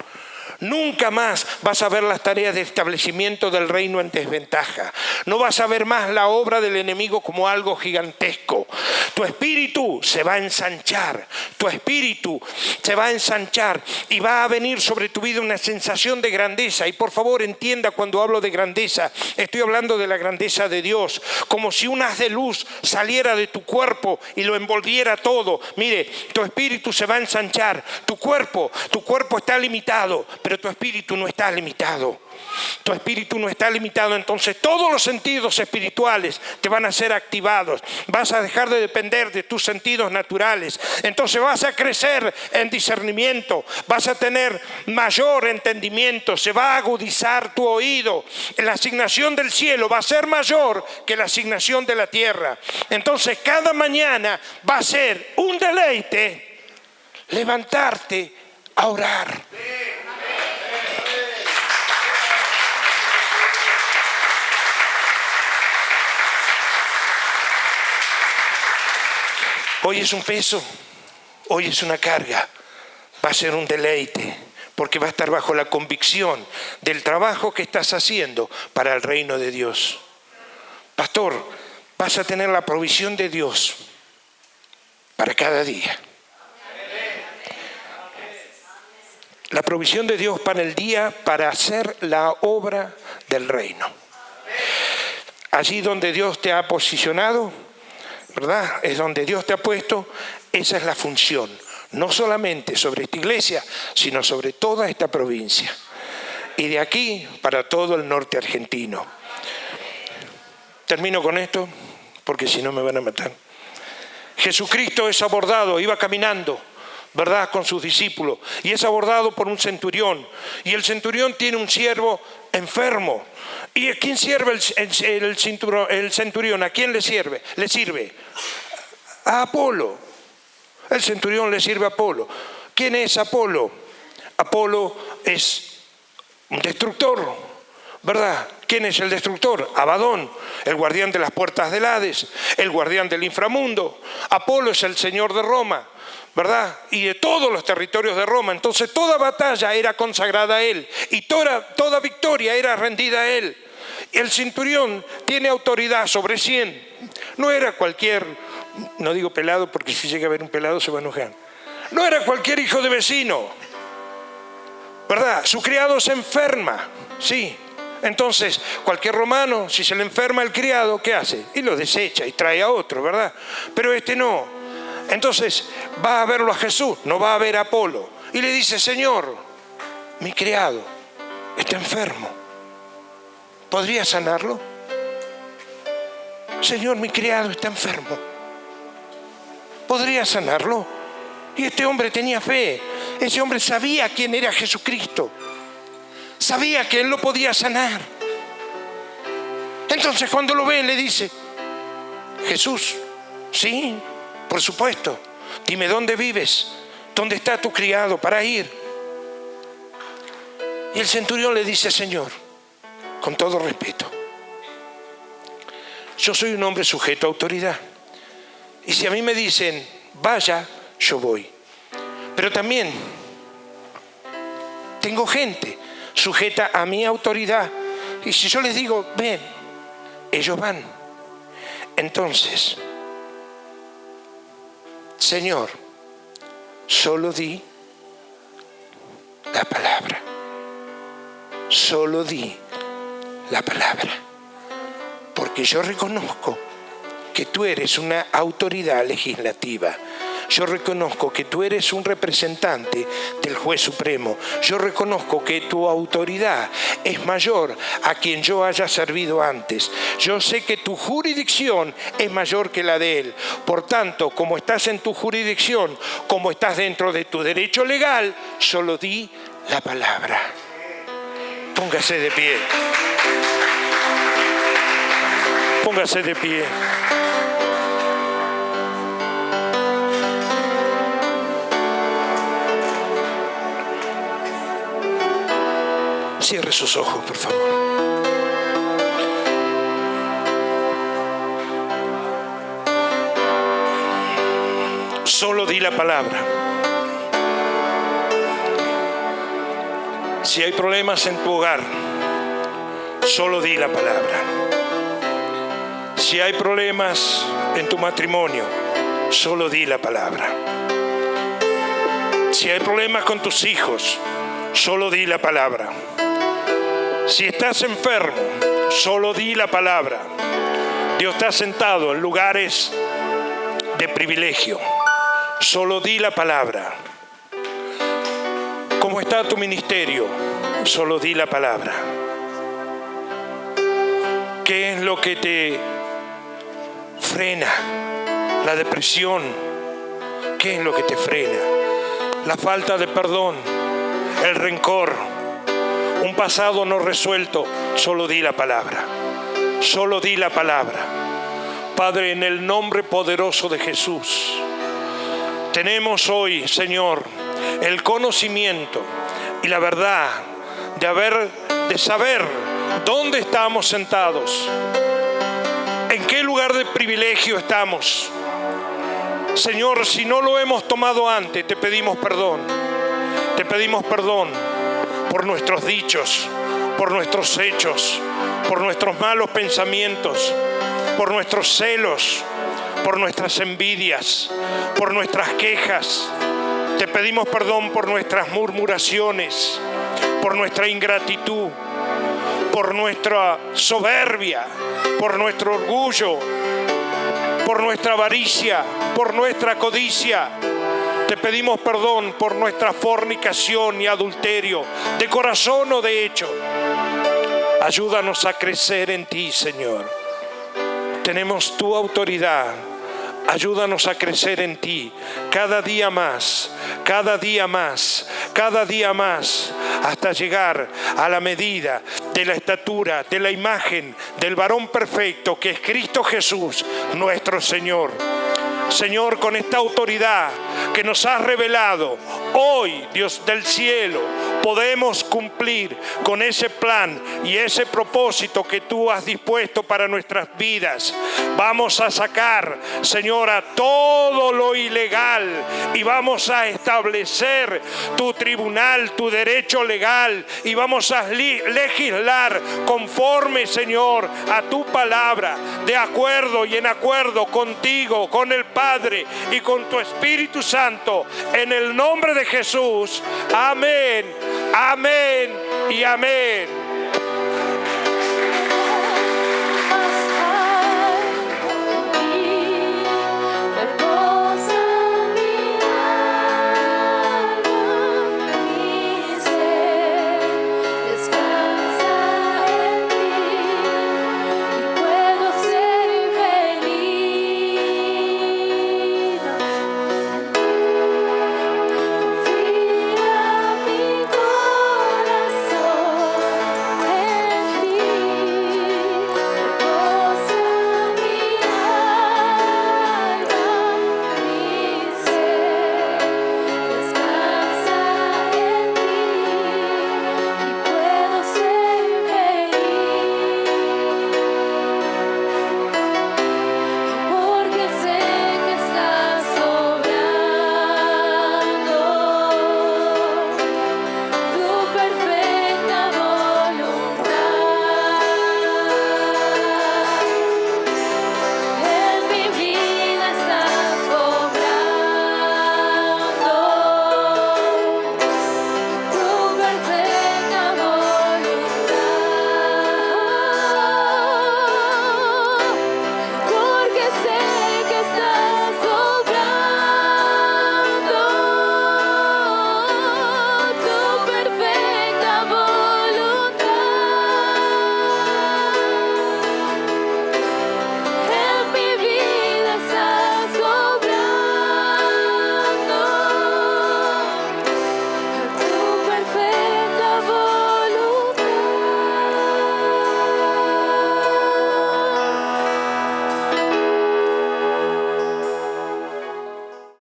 Nunca más vas a ver las tareas de establecimiento del reino en desventaja. No vas a ver más la obra del enemigo como algo gigantesco. Tu espíritu se va a ensanchar. Tu espíritu se va a ensanchar y va a venir sobre tu vida una sensación de grandeza. Y por favor entienda, cuando hablo de grandeza, estoy hablando de la grandeza de Dios. Como si un haz de luz saliera de tu cuerpo y lo envolviera todo. Mire, tu espíritu se va a ensanchar. Tu cuerpo está limitado, pero tu espíritu no está limitado. Tu espíritu no está limitado, entonces todos los sentidos espirituales te van a ser activados. Vas a dejar de depender de tus sentidos naturales. Entonces vas a crecer en discernimiento, vas a tener mayor entendimiento, se va a agudizar tu oído. La asignación del cielo va a ser mayor que la asignación de la tierra. Entonces cada mañana va a ser un deleite levantarte a orar. Hoy es un peso, hoy es una carga, va a ser un deleite, porque va a estar bajo la convicción del trabajo que estás haciendo para el reino de Dios. Pastor, vas a tener la provisión de Dios para cada día. La provisión de Dios para el día, para hacer la obra del reino. Allí donde Dios te ha posicionado, ¿verdad? Es donde Dios te ha puesto, esa es la función. No solamente sobre esta iglesia, sino sobre toda esta provincia. Y de aquí para todo el norte argentino. Termino con esto, porque si no me van a matar. Jesucristo es abordado, iba caminando, ¿verdad?, con sus discípulos, y es abordado por un centurión. Y el centurión tiene un siervo enfermo. ¿Y a quién sirve el centurión? ¿A quién le sirve? Le sirve a Apolo. El centurión le sirve a Apolo. ¿Quién es Apolo? Apolo es un destructor, ¿verdad? ¿Quién es el destructor? Abadón, el guardián de las puertas del Hades, el guardián del inframundo. Apolo es el señor de Roma, ¿verdad? Y de todos los territorios de Roma. Entonces toda batalla era consagrada a él y toda victoria era rendida a él. El centurión tiene autoridad sobre 100. No era cualquier, no digo pelado porque si llega a ver un pelado se va a enojar. No era cualquier hijo de vecino, ¿verdad? Su criado se enferma, sí. Entonces cualquier romano, si se le enferma el criado, ¿qué hace? Y lo desecha y trae a otro, ¿verdad? Pero este no. Entonces va a verlo a Jesús, no va a ver a Apolo. Y le dice: Señor, mi criado está enfermo. ¿Podría sanarlo? Señor, mi criado está enfermo. ¿Podría sanarlo? Y este hombre tenía fe. Ese hombre sabía quién era Jesucristo. Sabía que él lo podía sanar. Entonces cuando lo ve le dice: Jesús, Sí, por supuesto. Dime dónde vives, dónde está tu criado para ir. Y el centurión le dice: Señor, con todo respeto, yo soy un hombre sujeto a autoridad. Y si a mí me dicen vaya, yo voy. Pero también tengo gente sujeta a mi autoridad. Y si yo les digo ven, ellos van. Entonces, Señor, solo di la palabra. Solo di la palabra. Porque yo reconozco que tú eres una autoridad legislativa. Yo reconozco que tú eres un representante del juez supremo. Yo reconozco que tu autoridad es mayor a quien yo haya servido antes. Yo sé que tu jurisdicción es mayor que la de él. Por tanto, como estás en tu jurisdicción, como estás dentro de tu derecho legal, solo di la palabra. Póngase de pie. Póngase de pie. Cierre sus ojos, por favor. Solo di la palabra. Si hay problemas en tu hogar, solo di la palabra. Si hay problemas en tu matrimonio, solo di la palabra. Si hay problemas con tus hijos, solo di la palabra. Si estás enfermo, solo di la palabra. Dios te ha sentado en lugares de privilegio. Solo di la palabra. ¿Cómo está tu ministerio? Solo di la palabra. ¿Qué es lo que te frena? La depresión. ¿Qué es lo que te frena? La falta de perdón, el rencor, un pasado no resuelto. Solo di la palabra. Solo di la palabra. Padre, en el nombre poderoso de Jesús, tenemos hoy, Señor, el conocimiento y la verdad de saber dónde estamos sentados, en qué lugar de privilegio estamos. Señor, si no lo hemos tomado antes, te pedimos perdón. Te pedimos perdón por nuestros dichos, por nuestros hechos, por nuestros malos pensamientos, por nuestros celos, por nuestras envidias, por nuestras quejas. Te pedimos perdón por nuestras murmuraciones, por nuestra ingratitud, por nuestra soberbia, por nuestro orgullo, por nuestra avaricia, por nuestra codicia. Te pedimos perdón por nuestra fornicación y adulterio, de corazón o de hecho. Ayúdanos a crecer en ti, Señor. Tenemos tu autoridad. Ayúdanos a crecer en ti cada día más, cada día más, cada día más, hasta llegar a la medida de la estatura, de la imagen del varón perfecto que es Cristo Jesús, nuestro Señor. Señor, con esta autoridad que nos has revelado, hoy, Dios del cielo, podemos cumplir con ese plan y ese propósito que tú has dispuesto para nuestras vidas. Vamos a sacar, Señor, a todo lo ilegal y vamos a establecer tu tribunal, tu derecho legal, y vamos a legislar conforme, Señor, a tu palabra, de acuerdo y en acuerdo contigo, con el Padre y con tu Espíritu Santo, en el nombre de Jesús. Amén, amén y amén.